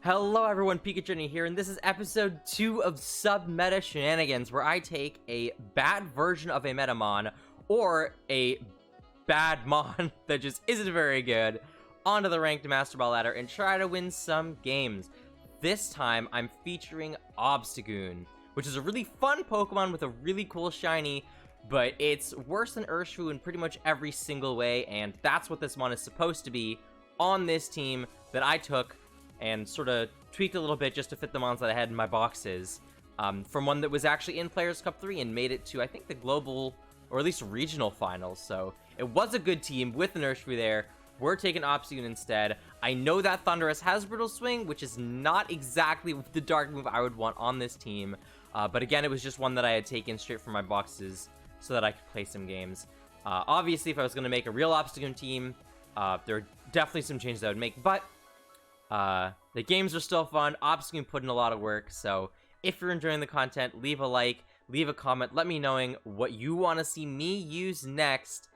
Hello everyone, Pikachu here, and this is episode 2 of Sub-Meta Shenanigans, where I take a bad version of a Metamon, or a bad Mon that just isn't very good, onto the ranked Master Ball ladder and try to win some games. This time, I'm featuring Obstagoon, which is a really fun Pokemon with a really cool shiny, but it's worse than Urshifu in pretty much every single way, and that's what this Mon is supposed to be on this team that I took and sort of tweaked a little bit just to fit the mons that I had in my boxes. From one that was actually in Players Cup 3 and made it to, I think, the global, or at least regional finals. So it was a good team with an Urshifu there. We're taking Obstagoon instead. I know that Thundurus has Brittle Swing, which is not exactly the dark move I would want on this team. But again, it was just one that I had taken straight from my boxes so that I could play some games. Obviously, if I was going to make a real Obstagoon team, there are definitely some changes I would make, but the games are still fun. Obstagoon put in a lot of work, so if you're enjoying the content, leave a like, leave a comment, let me knowing what you want to see me use next,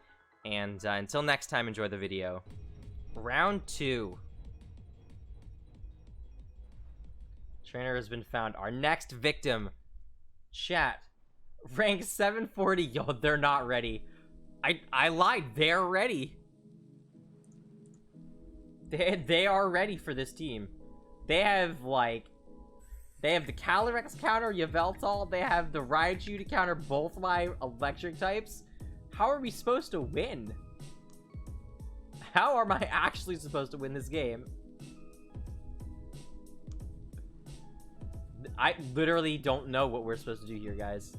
and until next time, enjoy the video. Round 2. Trainer has been found. Our next victim. Chat. Rank 740. Yo, they're not ready. I lied. They're ready. They are ready for this team. They have, they have the Calyrex counter Yveltal, they have the Raichu to counter both my electric types. How are we supposed to win? How am I actually supposed to win this game? I literally don't know what we're supposed to do here, guys.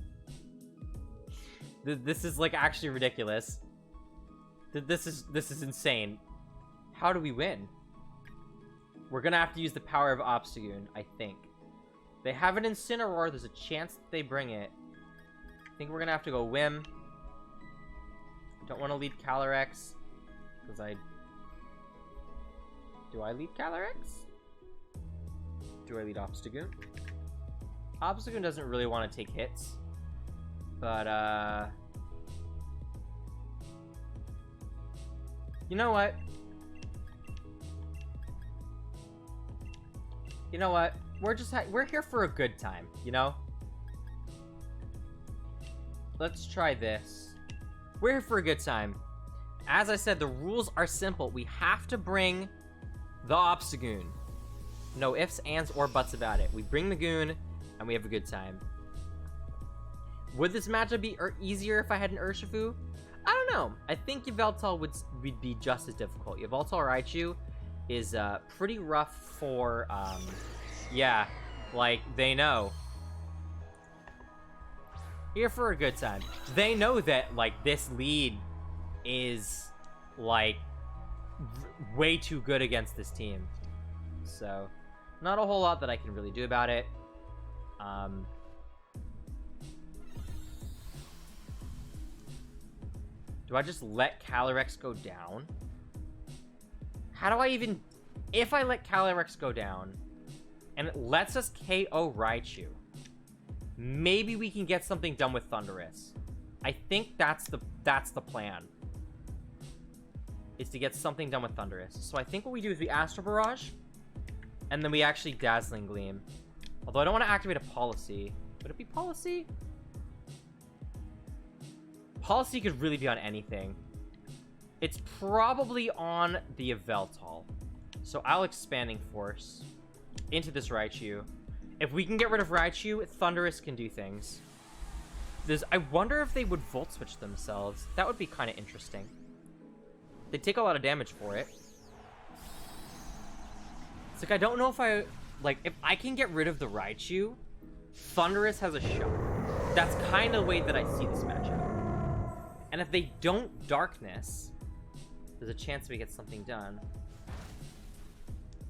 This is, actually ridiculous. This is insane. How do we win? We're gonna have to use the power of Obstagoon, I think. They have an Incineroar, there's a chance that they bring it. I think we're gonna have to go Whim. Don't want to lead Calyrex, because do I lead Calyrex? Do I lead Obstagoon? Obstagoon doesn't really want to take hits, but, you know what? You know what? We're here for a good time, you know? Let's try this. We're here for a good time. As I said, the rules are simple. We have to bring the Obstagoon. No ifs, ands, or buts about it. We bring the Goon, and we have a good time. Would this matchup be easier if I had an Urshifu? I don't know. I think Yveltal would be just as difficult. Yveltal Raichu is pretty rough for, yeah, they know. Here for a good time. They know that, this lead is, way too good against this team. So, not a whole lot that I can really do about it. Do I just let Calyrex go down? How do I even... If I let Calyrex go down, and it lets us KO Raichu, maybe we can get something done with Thundurus. I think that's the plan. Is to get something done with Thundurus. So I think what we do is we Astral Barrage, and then we actually Dazzling Gleam. Although I don't want to activate a Policy. Would it be Policy? Policy could really be on anything. It's probably on the Yveltal. So I'll Expanding Force into this Raichu. If we can get rid of Raichu, Thundurus can do things. I wonder if they would Volt Switch themselves. That would be kind of interesting. They take a lot of damage for it. It's I don't know if if I can get rid of the Raichu, Thundurus has a shot. That's kind of the way that I see this matchup. And if they don't Darkness, there's a chance we get something done.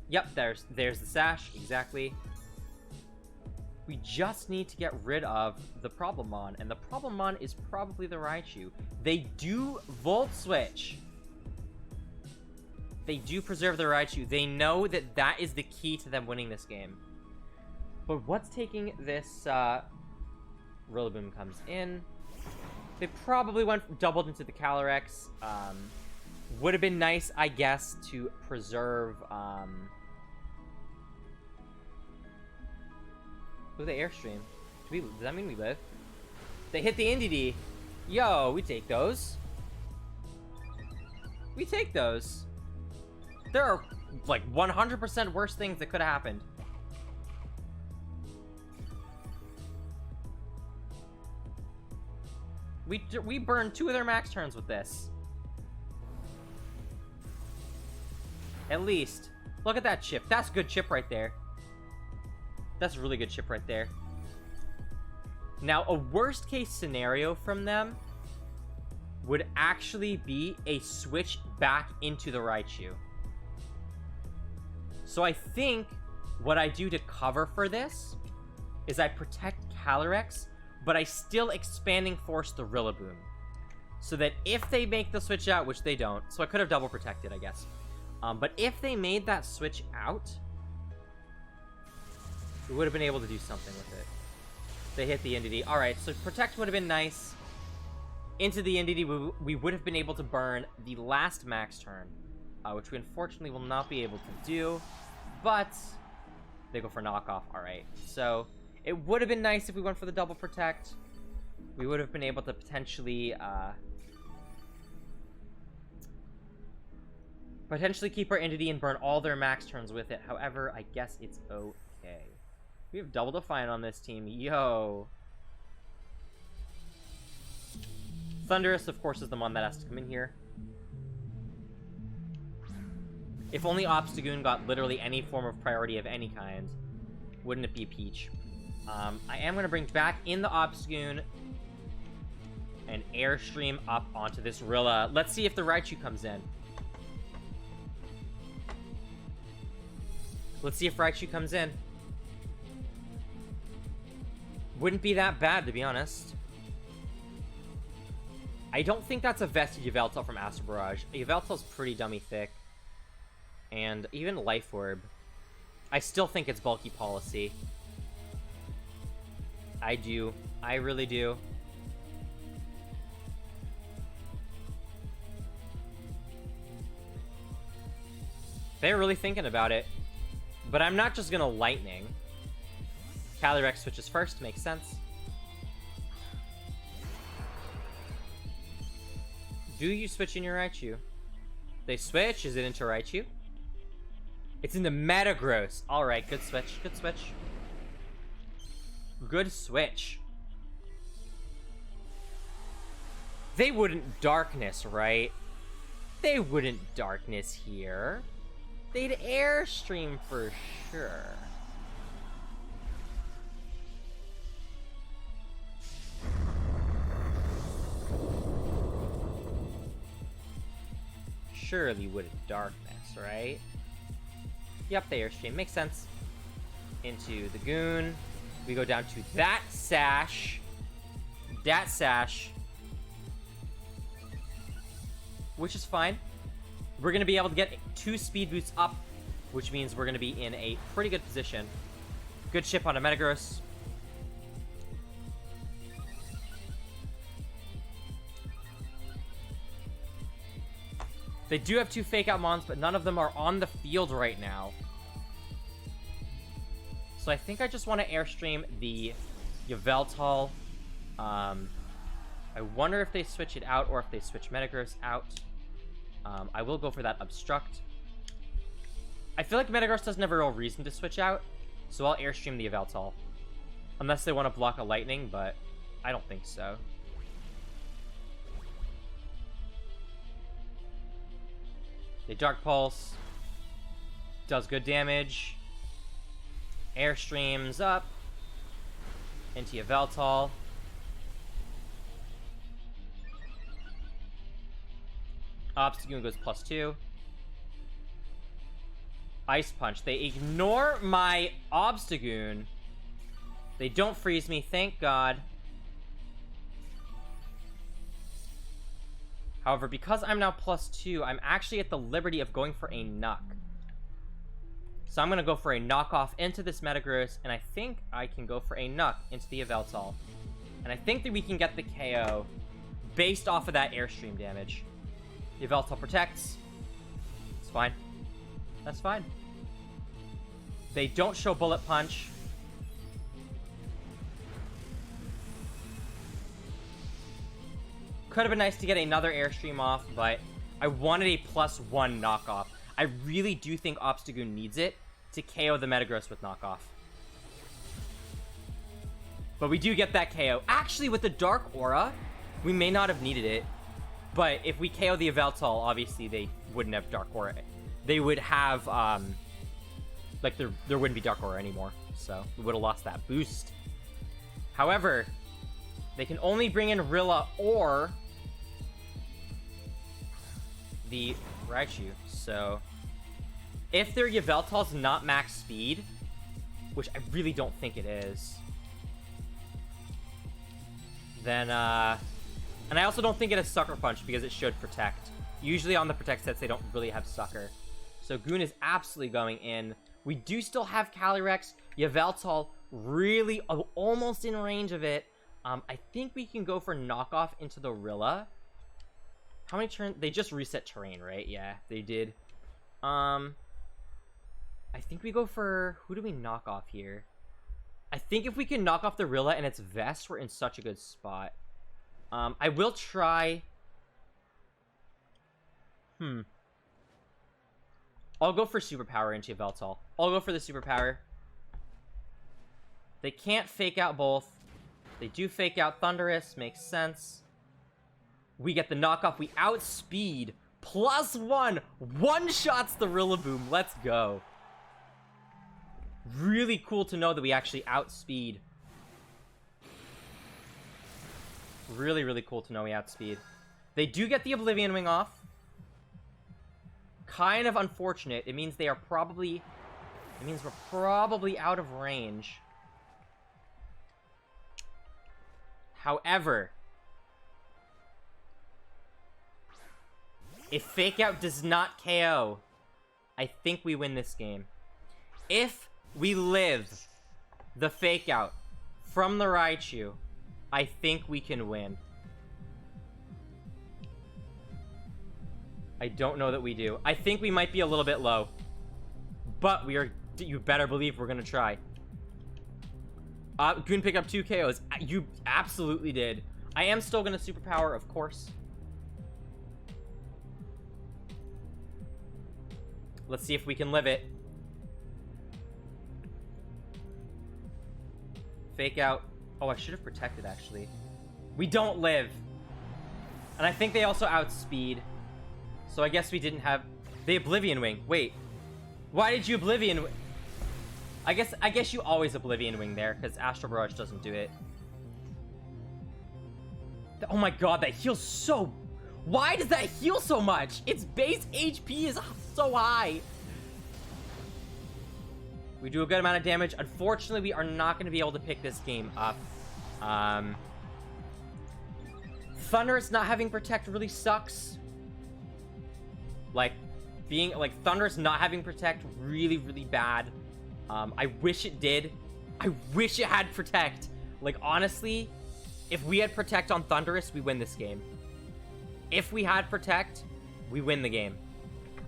Yep, there's the Sash, exactly. We just need to get rid of the Problemon, and the Problemon is probably the Raichu. They do Volt Switch. They do preserve the Raichu. They know that that is the key to them winning this game. But what's taking this, Rillaboom comes in. They probably doubled into the Calyrex. Would have been nice, I guess, to preserve Who they airstream? Does that mean we live? They hit the NDD. Yo, we take those. We take those. There are like 100% worse things that could have happened. We burned 2 of their max turns with this. At least. Look at that chip. That's good chip right there. That's a really good chip right there. Now, a worst case scenario from them would actually be a switch back into the Raichu. So I think what I do to cover for this is I protect Calyrex, but I still expanding force the Rillaboom. So that if they make the switch out, which they don't, so I could have double protected, I guess. But if they made that switch out, we would have been able to do something with it. They hit the NDD. Alright, so protect would have been nice. Into the NDD, we would have been able to burn the last max turn, which we unfortunately will not be able to do. But they go for knockoff. Alright, so it would have been nice if we went for the double protect. We would have been able to potentially keep our entity and burn all their max turns with it. However, I guess it's okay. We have double Defiant on this team. Yo. Thundurus, of course, is the one that has to come in here. If only Obstagoon got literally any form of priority of any kind, wouldn't it be Peach? I am going to bring back in the Obstagoon and Airstream up onto this Rilla. Let's see if the Raichu comes in. Let's see if Raichu comes in. Wouldn't be that bad, to be honest. I don't think that's a vested Yveltal from Astral Barrage. Yveltal's pretty dummy thick. And even Life Orb. I still think it's bulky policy. I do. I really do. They're really thinking about it. But I'm not just gonna Lightning. Calyrex switches first, makes sense. Do you switch in your Raichu? They switch? Is it into Raichu? It's into Metagross. Alright, good switch, good switch. Good switch. They wouldn't Darkness, right? They wouldn't Darkness here. They'd Airstream for sure. Surely wouldn't Darkness, right? Yep, they Airstream. Makes sense. Into the Goon. We go down to that Sash. That Sash. Which is fine. We're going to be able to get 2 speed boosts up, which means we're going to be in a pretty good position. Good chip on a Metagross. They do have 2 fake out mons, but none of them are on the field right now. So I think I just want to Airstream the Yveltal. I wonder if they switch it out or if they switch Metagross out. I will go for that Obstruct. I feel like Metagross doesn't have a real reason to switch out, so I'll Airstream the Yveltal. Unless they want to block a Lightning, but I don't think so. They Dark Pulse. Does good damage. Airstreams up. Into Yveltal. Obstagoon goes +2. Ice Punch. They ignore my Obstagoon. They don't freeze me, thank God. However, because I'm now +2, I'm actually at the liberty of going for a Knock. So I'm going to go for a Knockoff into this Metagross, and I think I can go for a Knock into the Yveltal. And I think that we can get the KO based off of that Airstream damage. Yveltal protects. It's fine. That's fine. They don't show Bullet Punch. Could have been nice to get another Airstream off, but I wanted a +1 knockoff. I really do think Obstagoon needs it to KO the Metagross with knockoff. But we do get that KO. Actually, with the Dark Aura, we may not have needed it. But if we KO the Yveltal, obviously they wouldn't have Dark Aura. They would have, like, there wouldn't be Dark Aura anymore. So we would have lost that boost. However, they can only bring in Rilla or the Raichu. So if their Yveltal's not max speed, which I really don't think it is, then, and I also don't think it has Sucker Punch because it should Protect. Usually on the Protect sets, they don't really have Sucker. So Goon is absolutely going in. We do still have Calyrex. Yveltal really almost in range of it. I think we can go for knockoff into the Rilla. How many turns? They just reset terrain, right? Yeah, they did. I think we go for... Who do we knock off here? I think if we can knock off the Rilla and its Vest, we're in such a good spot. I will try... I'll go for Superpower into Yveltal. I'll go for the Superpower. They can't fake out both. They do fake out Thundurus. Makes sense. We get the knockoff. We outspeed. +1. One-shots the Rillaboom. Let's go. Really cool to know that we actually outspeed. Really, really cool to know we outspeed. They do get the Oblivion Wing off. Kind of unfortunate. It means they are probably... It means we're probably out of range. However, if Fake Out does not KO, I think we win this game. If we live the Fake Out from the Raichu, I think we can win. I don't know that we do. I think we might be a little bit low. But we are... You better believe we're going to try. Goon pick up 2 KOs. You absolutely did. I am still going to Superpower, of course. Let's see if we can live it. Fake Out. Oh, I should have protected, actually. We don't live. And I think they also outspeed. So I guess we didn't have... The Oblivion Wing. Wait. Why did you Oblivion... I guess you always Oblivion Wing there, because Astral Barrage doesn't do it. Oh my god, that heals so... Why does that heal so much? Its base HP is so high. We do a good amount of damage. Unfortunately, we are not going to be able to pick this game up. Thundurus not having Protect really sucks. Like, Thundurus not having Protect, really, really bad. I wish it did. I wish it had Protect. Like, honestly, if we had Protect on Thundurus, we win this game. If we had Protect, we win the game.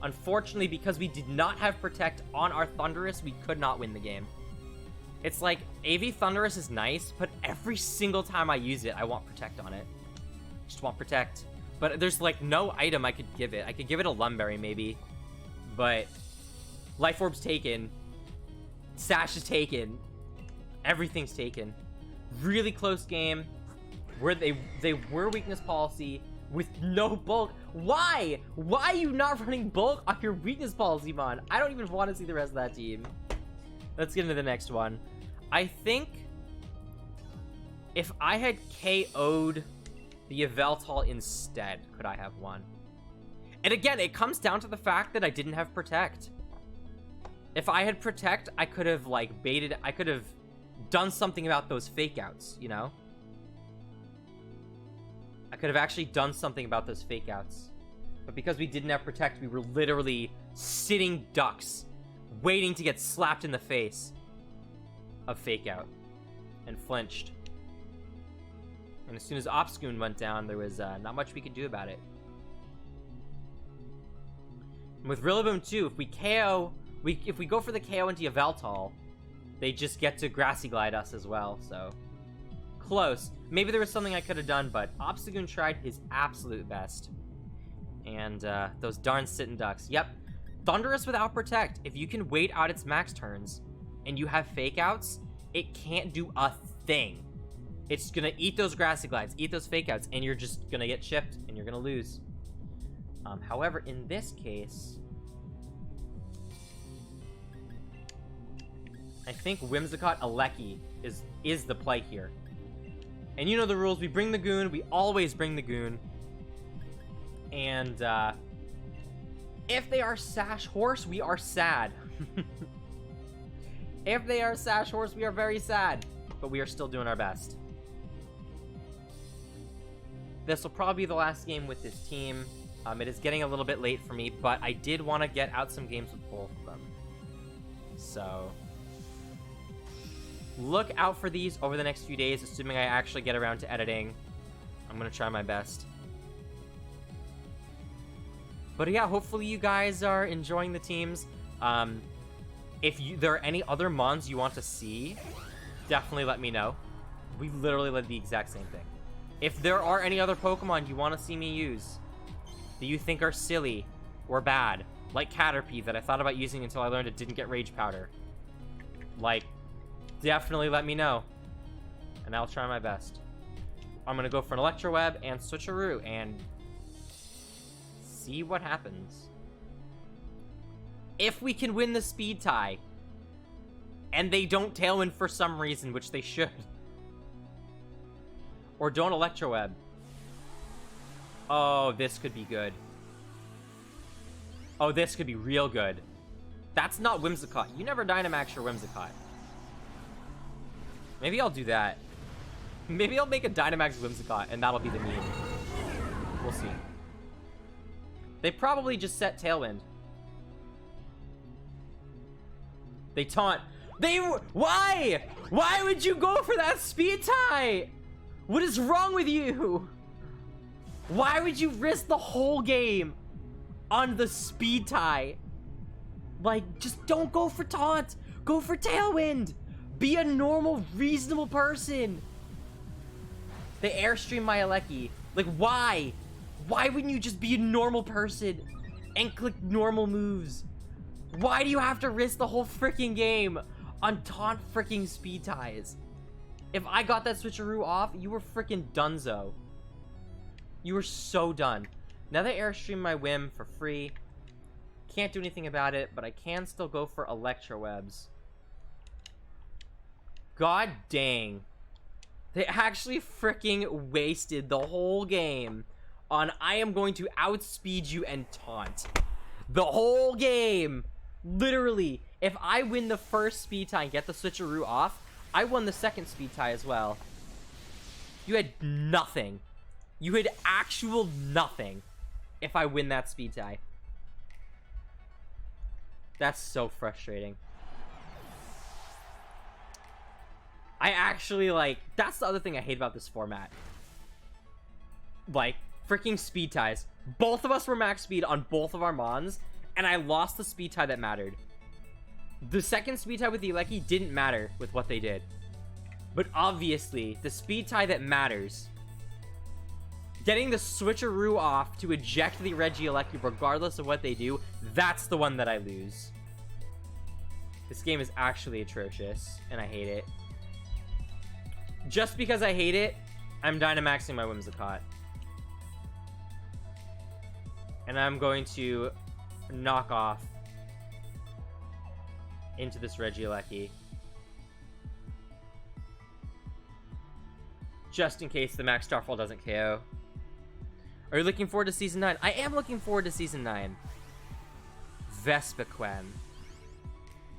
Unfortunately, because we did not have Protect on our Thundurus, we could not win the game. It's like, AV Thundurus is nice, but every single time I use it, I want Protect on it. Just want Protect. But there's, like, no item I could give it. I could give it a Lumberry, maybe. But Life Orb's taken. Sash is taken. Everything's taken. Really close game. Where they were weakness policy with no bulk. Why? Why are you not running bulk on your weakness policy, Mon? I don't even want to see the rest of that team. Let's get into the next one. I think if I had KO'd the Yveltal instead, could I have won? And again, it comes down to the fact that I didn't have Protect. If I had Protect, I could have, like, baited... I could have done something about those Fake Outs, you know? I could have actually done something about those Fake Outs. But because we didn't have Protect, we were literally sitting ducks, waiting to get slapped in the face of Fake Out. And flinched. And as soon as Obstagoon went down, there was not much we could do about it. And with Rillaboom too, if we KO... If we go for the KO into Yveltal, they just get to Grassy Glide us as well, so... Close. Maybe there was something I could have done, but Obstagoon tried his absolute best. And those darn sitting ducks. Yep. Thunderous without Protect. If you can wait out its max turns and you have fake outs, it can't do a thing. It's gonna eat those grassy glides, eat those fake outs, and you're just gonna get chipped and you're gonna lose. However, in this case, I think Whimsicott Aleki is the play here. And you know the rules. We bring the Goon. We always bring the Goon. And if they are Sash Horse, we are sad. If they are Sash Horse, we are very sad. But we are still doing our best. This will probably be the last game with this team. It is getting a little bit late for me, but I did want to get out some games with both of them. So look out for these over the next few days, assuming I actually get around to editing. I'm going to try my best. But yeah, hopefully you guys are enjoying the teams. If there are any other mons you want to see, definitely let me know. We literally did the exact same thing. If there are any other Pokemon you want to see me use that you think are silly or bad, like Caterpie that I thought about using until I learned it didn't get Rage Powder, like, definitely let me know, and I'll try my best. I'm gonna go for an Electro Web and Switcheroo and see what happens. If we can win the speed tie, and they don't Tailwind for some reason, which they should, or don't Electro Web. Oh, this could be good. Oh, this could be real good. That's not Whimsicott. You never Dynamax your Whimsicott. Maybe I'll do that. Maybe I'll make a Dynamax Whimsicott, and that'll be the meme. We'll see. They probably just set Tailwind. They taunt. Why? Why would you go for that speed tie? What is wrong with you? Why would you risk the whole game on the speed tie? Like, just don't go for taunt. Go for Tailwind. Be a normal, reasonable person. They Airstream my Aleki. Like, why? Why wouldn't you just be a normal person and click normal moves? Why do you have to risk the whole freaking game on taunt freaking speed ties? If I got that switcheroo off, you were freaking donezo. You were so done. Now they Airstream my Whim for free. Can't do anything about it, but I can still go for Electro Webs. God dang. They actually freaking wasted the whole game on I am going to outspeed you and taunt. The whole game. Literally, if I win the first speed tie and get the switcheroo off, I won the second speed tie as well. You had nothing. You had actual nothing if I win that speed tie. That's so frustrating. I actually, like, that's the other thing I hate about this format. Like, freaking speed ties. Both of us were max speed on both of our mons, and I lost the speed tie that mattered. The second speed tie with the Aleki didn't matter with what they did. But obviously, the speed tie that matters, getting the switcheroo off to eject the Regieleki regardless of what they do, that's the one that I lose. This game is actually atrocious, and I hate it. Just because I hate it, I'm Dynamaxing my Whimsicott. And I'm going to knock off into this Regieleki. Just in case the Max Starfall doesn't KO. Are you looking forward to Season 9? I am looking forward to Season 9. Vespiquen.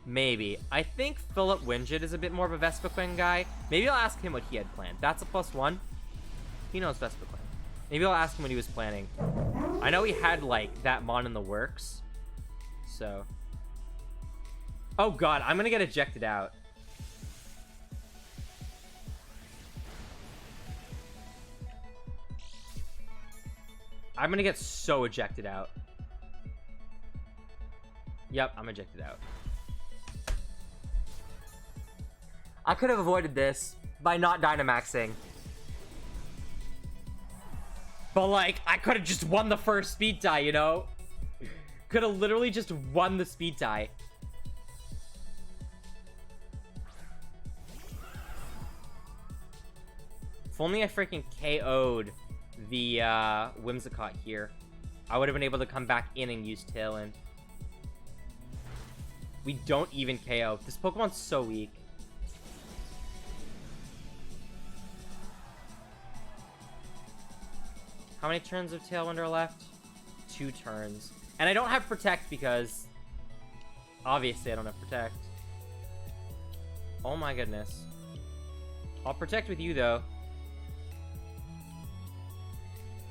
Maybe. I think Philip Winged is a bit more of a Vespiquen guy. Maybe I'll ask him what he had planned. That's a +1. He knows Vespiquen. Maybe I'll ask him what he was planning. I know he had, like, that mon in the works. So. Oh, God. I'm going to get ejected out. I'm going to get so ejected out. Yep, I'm ejected out. I could have avoided this by not Dynamaxing. But, like, I could have just won the first speed tie, you know? Could have literally just won the speed tie. If only I freaking KO'd the Whimsicott here, I would have been able to come back in and use Tailwind. We don't even KO. This Pokemon's so weak. How many turns of Tailwind are left? 2 turns. And I don't have Protect because... obviously I don't have Protect. Oh my goodness. I'll Protect with you though.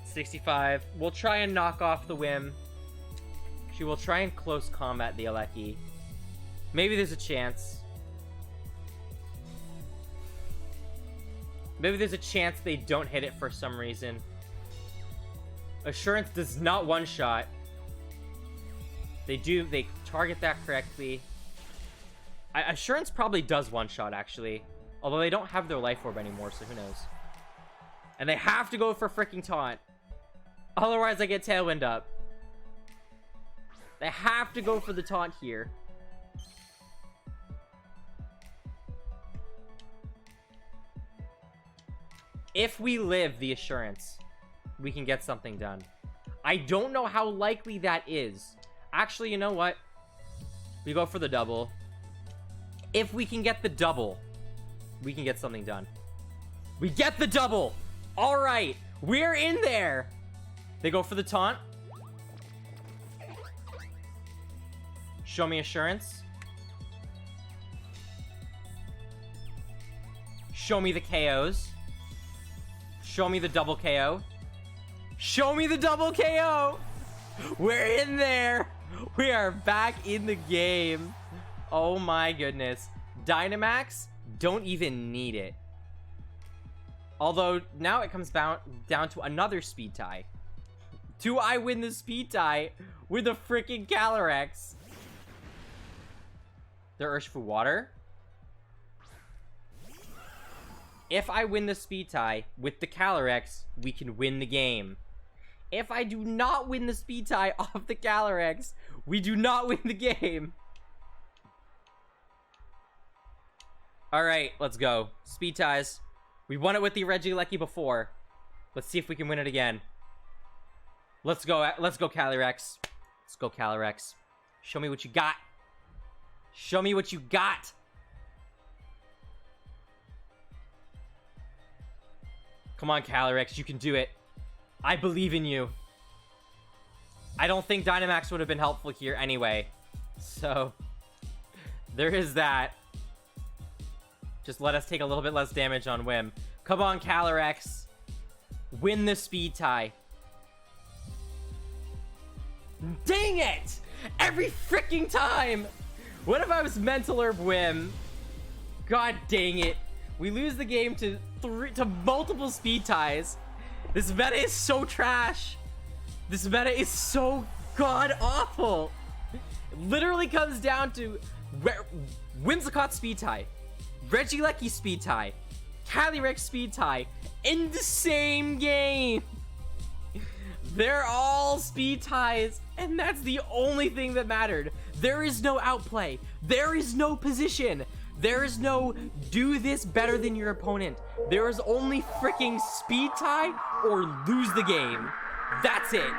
65. We'll try and knock off the Whim. She will try and close combat the Alecki. Maybe there's a chance. Maybe there's a chance they don't hit it for some reason. Assurance does not one-shot. They target that correctly. Assurance probably does one-shot, actually. Although they don't have their Life Orb anymore, so who knows. And they have to go for freaking Taunt. Otherwise, I get Tailwind up. They have to go for the Taunt here. If we live the Assurance, we can get something done. I don't know how likely that is. Actually, you know what? We go for the double. If we can get the double, we can get something done. We get the double! Alright, we're in there! They go for the Taunt. Show me Assurance. Show me the KOs. Show me the double KO. Show me the double KO! We're in there! We are back in the game. Oh my goodness. Dynamax, don't even need it. Although, now it comes down to another speed tie. Do I win the speed tie with a freaking Calyrex? They're Urshifu Water. If I win the speed tie with the Calyrex, we can win the game. If I do not win the speed tie off the Calyrex, we do not win the game. Alright, let's go. Speed ties. We won it with the Regieleki before. Let's see if we can win it again. Let's go Calyrex. Let's go Calyrex. Show me what you got. Show me what you got. Come on, Calyrex, you can do it. I believe in you. I don't think Dynamax would have been helpful here anyway. So, there is that. Just let us take a little bit less damage on Whim. Come on, Calyrex. Win the speed tie. Dang it! Every freaking time! What if I was Mental Herb Whim? God dang it. We lose the game to multiple speed ties. This meta is so trash. This meta is so god-awful. It literally comes down to Whimsicott speed tie, Regieleki speed tie, Calyrex speed tie in the same game. They're all speed ties, and that's the only thing that mattered. There is no outplay. There is no position. There is no do this better than your opponent. There is only freaking speed tie or lose the game. That's it.